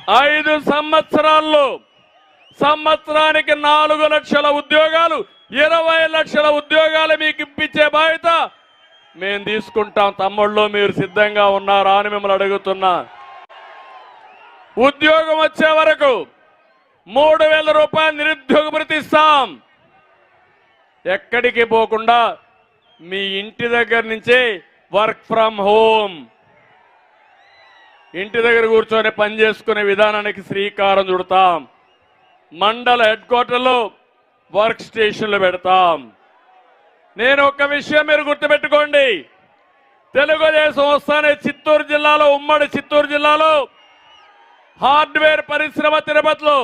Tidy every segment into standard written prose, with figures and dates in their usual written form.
5 సంవత్సరాల్లో సంవత్సరానికి 4 లక్షల ఉద్యోగాలు 20 లక్షల ఉద్యోగాలు మీకు ఇప్పించే బాధ్యత మేము తీసుకుంటాం. తమ్ముళ్ళు మీరు సిద్ధంగా ఉన్నారా అని మిమ్మల్ని అడుగుతున్నా. ఉద్యోగం వచ్చే వరకు 3000 రూపాయలు నిరుద్యోగ భృతి ఇస్తాం. ఎక్కడికి పోకుండా మీ ఇంటి దగ్గర నుంచే వర్క్ ఫ్రమ్ హోమ్, ఇంటి దగ్గర కూర్చొని పనిచేసుకునే విధానానికి శ్రీకారం చుడతాం. మండల హెడ్ క్వార్టర్లో వర్క్ స్టేషన్లు పెడతాం. నేను ఒక్క విషయం మీరు గుర్తుపెట్టుకోండి, తెలుగుదేశం వస్తానే చిత్తూరు జిల్లాలో, ఉమ్మడి చిత్తూరు జిల్లాలో హార్డ్వేర్ పరిశ్రమ తిరుపతిలో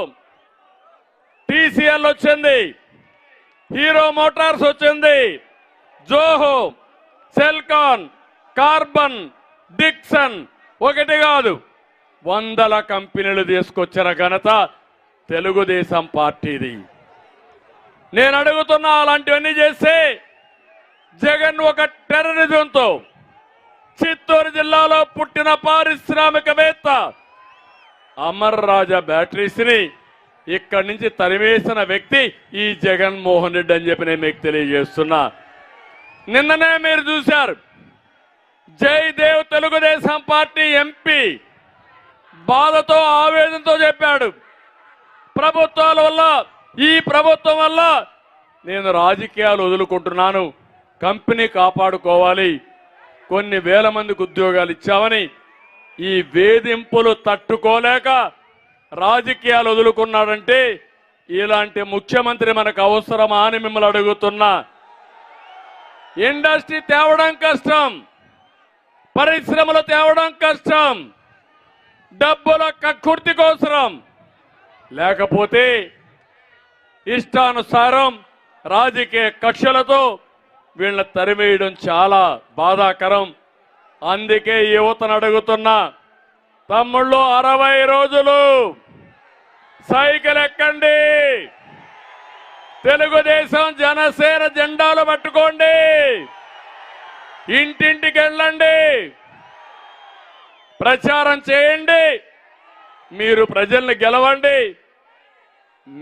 టీసీఎల్ వచ్చింది, హీరో మోటార్స్ వచ్చింది, జోహో, సెల్కాన్, కార్బన్, డిక్సన్, ఒకటి కాదు 100 కంపెనీలు తీసుకొచ్చిన ఘనత తెలుగుదేశం పార్టీది. నేను అడుగుతున్నా, అలాంటివన్నీ చేస్తే జగన్ ఒక టెర్రరిజంతో చిత్తూరు జిల్లాలో పుట్టిన పారిశ్రామికవేత్త అమర్ రాజా బ్యాటరీస్ ని ఇక్కడి నుంచి తరివేసిన వ్యక్తి ఈ జగన్మోహన్ రెడ్డి అని చెప్పి నేను మీకు తెలియజేస్తున్నా. నిన్ననే మీరు చూశారు, జయదేవ్ తెలుగుదేశం పార్టీ ఎంపీ బాధతో ఆవేదనతో చెప్పాడు, ప్రభుత్వాల వల్ల, ఈ ప్రభుత్వం వల్ల నేను రాజకీయాలు వదులుకుంటున్నాను, కంపెనీ కాపాడుకోవాలి, కొన్ని వేల మందికి ఉద్యోగాలు ఇచ్చామని ఈ వేధింపులు తట్టుకోలేక రాజకీయాలు వదులుకున్నాడంటే ఇలాంటి ముఖ్యమంత్రి మనకు అవసరమా అని మిమ్మల్ని అడుగుతున్నా. ఇండస్ట్రీ తేవడం కష్టం, పరిశ్రమలు తేవడం కష్టం, డబ్బుల కక్కుర్తి కోసరం, లేకపోతే ఇష్టానుసారం రాజకీయ కక్షలతో వీళ్ళని తరిమేయడం చాలా బాధాకరం. అందుకే యువతను అడుగుతున్నా, తమ్ముళ్ళు 60 రోజులు సైకిల్ ఎక్కండి, తెలుగుదేశం జనసేన జెండాలు పట్టుకోండి, ఇంటింటికి వెళ్ళండి, ప్రచారం చేయండి, మీరు ప్రజల్ని గెలవండి.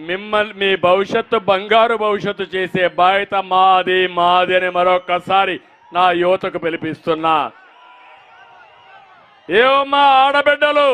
మిమ్మల్ని మీ భవిష్యత్తు బంగారు భవిష్యత్తు చేసే బాధ్యత మాది అని మరొకసారి నా యువతకు పిలిపిస్తున్నా. ఏమమ్మా ఆడబిడ్డలు,